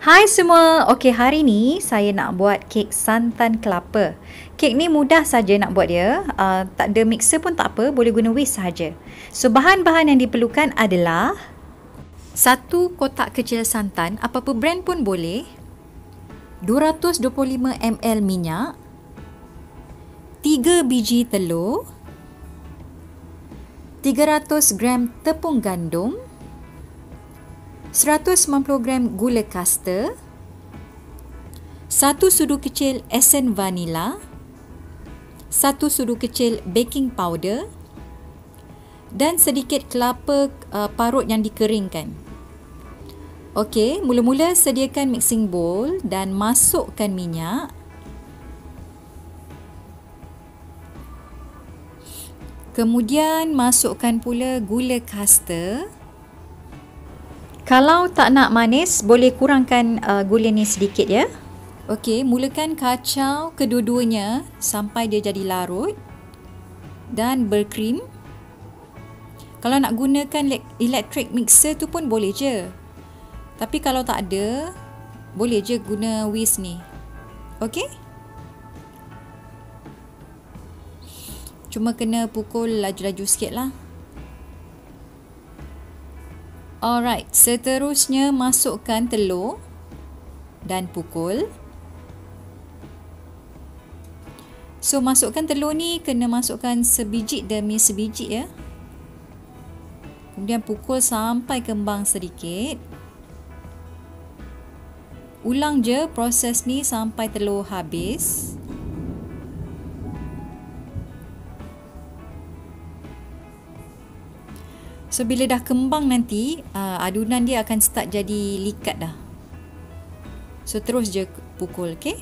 Hai semua, okey hari ni saya nak buat kek santan kelapa. Kek ni mudah saja nak buat dia, tak ada mixer pun tak apa, boleh guna whisk sahaja. So bahan-bahan yang diperlukan adalah 1 kotak kecil santan, apa-apa brand pun boleh, 225 ml minyak, 3 biji telur, 300 gram tepung gandum, 190 gram gula kasta, 1 sudu kecil esen vanila, 1 sudu kecil baking powder dan sedikit kelapa parut yang dikeringkan. Okey, mula-mula sediakan mixing bowl dan masukkan minyak. Kemudian masukkan pula gula kasta. Kalau tak nak manis, boleh kurangkan gula ni sedikit ya. Okey, mulakan kacau kedua-duanya sampai dia jadi larut dan berkrim. Kalau nak gunakan electric mixer tu pun boleh je. Tapi kalau tak ada, boleh je guna whisk ni. Okey? Cuma kena pukul laju-laju sikit lah. Alright, seterusnya masukkan telur dan pukul. So masukkan telur ni kena masukkan sebiji demi sebiji ya. Kemudian pukul sampai kembang sedikit. Ulang je proses ni sampai telur habis. So, bila dah kembang nanti, adunan dia akan start jadi likat dah. So, terus je pukul, okey?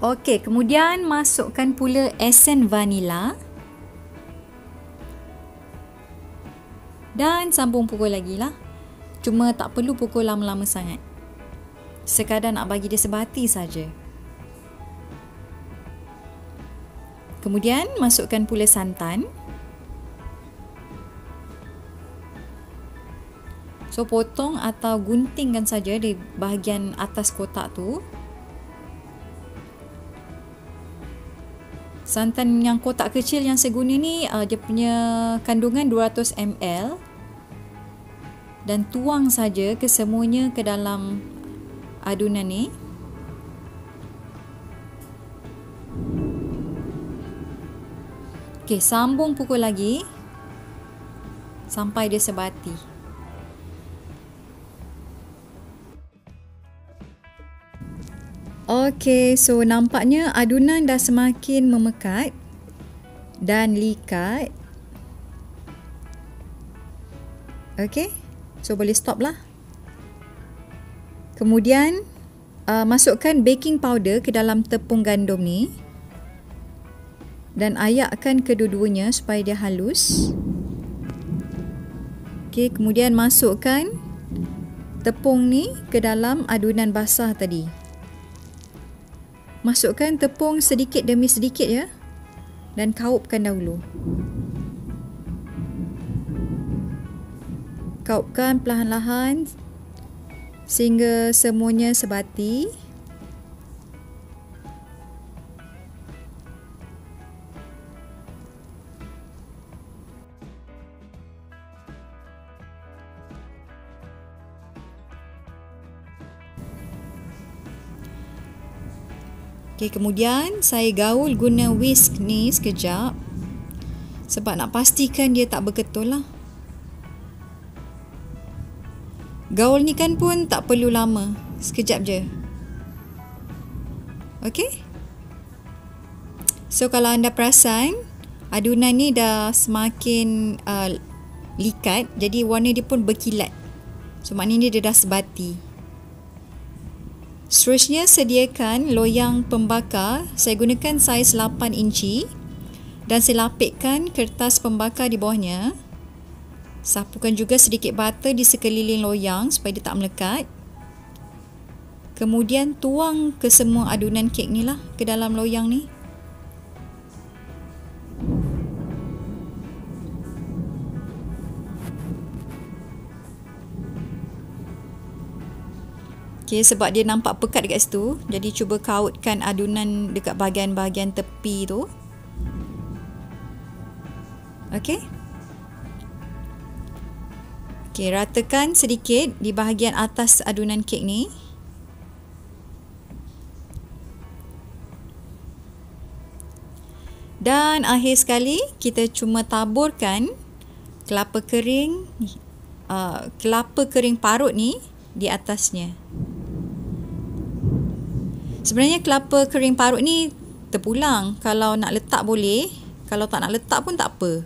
Okey, kemudian masukkan pula esen vanila. Dan sambung pukul lagi lah. Cuma tak perlu pukul lama-lama sangat. Sekadar nak bagi dia sebati saja. Kemudian masukkan pula santan. So potong atau guntingkan saja di bahagian atas kotak tu. Santan yang kotak kecil yang saya guna ni dia punya kandungan 200 ml. Dan tuang saja kesemuanya ke dalam adunan ni. Okey, sambung pukul lagi sampai dia sebati. Okey, so nampaknya adunan dah semakin memekat dan likat. Okey. So boleh stop lah. Kemudian masukkan baking powder ke dalam tepung gandum ni. Dan ayakkan kedua-duanya supaya dia halus. Okey, kemudian masukkan tepung ni ke dalam adunan basah tadi. Masukkan tepung sedikit demi sedikit ya. Dan kaupkan dahulu. Kaupkan perlahan-lahan sehingga semuanya sebati. Okey, kemudian saya gaul guna whisk ni sekejap sebab nak pastikan dia tak berketul lah. Gaul ni kan pun tak perlu lama. Sekejap je. Okey? So, kalau anda perasan, adunan ni dah semakin likat. Jadi, warna dia pun berkilat. So, maknanya dia dah sebati. Seterusnya, sediakan loyang pembakar. Saya gunakan saiz 8 inci. Dan saya lapikkan kertas pembakar di bawahnya. Sapukan juga sedikit butter di sekeliling loyang supaya dia tak melekat. Kemudian tuang ke semua adunan kek ni lah ke dalam loyang ni. Okay, sebab dia nampak pekat dekat situ, jadi cuba kautkan adunan dekat bahagian-bahagian tepi tu. Okay. Okay, ratakan sedikit di bahagian atas adunan kek ni. Dan akhir sekali, kita cuma taburkan kelapa kering parut ni di atasnya. Sebenarnya kelapa kering parut ni terpulang. Kalau nak letak boleh, kalau tak nak letak pun tak apa.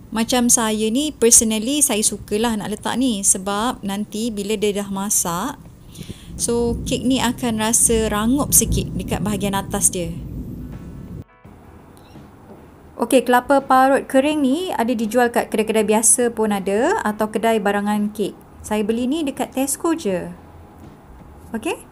Macam saya ni, personally saya sukalah nak letak ni sebab nanti bila dia dah masak, so kek ni akan rasa rangup sikit dekat bahagian atas dia. Okey, kelapa parut kering ni ada dijual kat kedai-kedai biasa pun ada atau kedai barangan kek. Saya beli ni dekat Tesco je. Okey?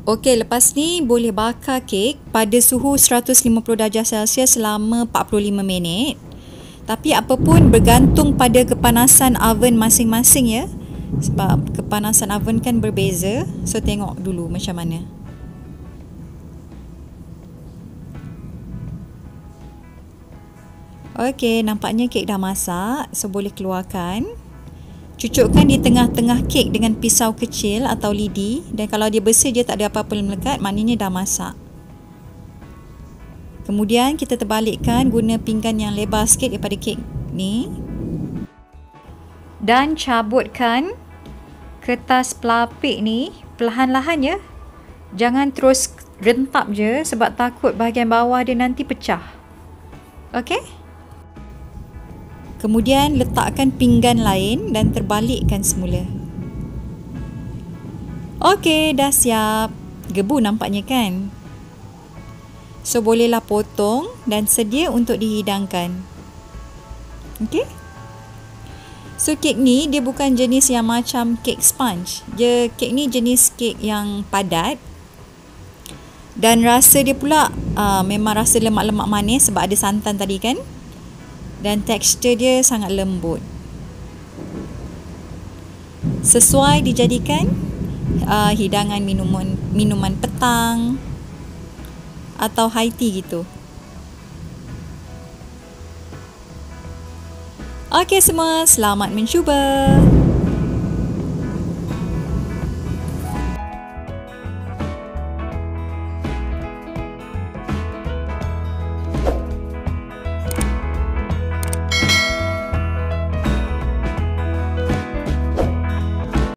Okey, lepas ni boleh bakar kek pada suhu 150 darjah Celsius selama 45 minit. Tapi apa pun bergantung pada kepanasan oven masing-masing ya. Sebab kepanasan oven kan berbeza. So tengok dulu macam mana. Okey, nampaknya kek dah masak. So boleh keluarkan. Cucukkan di tengah-tengah kek dengan pisau kecil atau lidi, dan kalau dia bersih dia tak ada apa-apa melekat, maknanya dah masak. Kemudian kita terbalikkan guna pinggan yang lebar sikit daripada kek ni. Dan cabutkan kertas pelapik ni perlahan-lahan ya. Jangan terus rentap je sebab takut bahagian bawah dia nanti pecah. Okey? Kemudian letakkan pinggan lain dan terbalikkan semula. Okey, dah siap. Gebu nampaknya kan? So bolehlah potong dan sedia untuk dihidangkan. Okey? So kek ni dia bukan jenis yang macam kek sponge. Kek ni jenis kek yang padat. Dan rasa dia pula memang rasa lemak-lemak manis sebab ada santan tadi kan? Dan tekstur dia sangat lembut. Sesuai dijadikan hidangan minuman petang atau high tea gitu. Okey semua, selamat mencuba.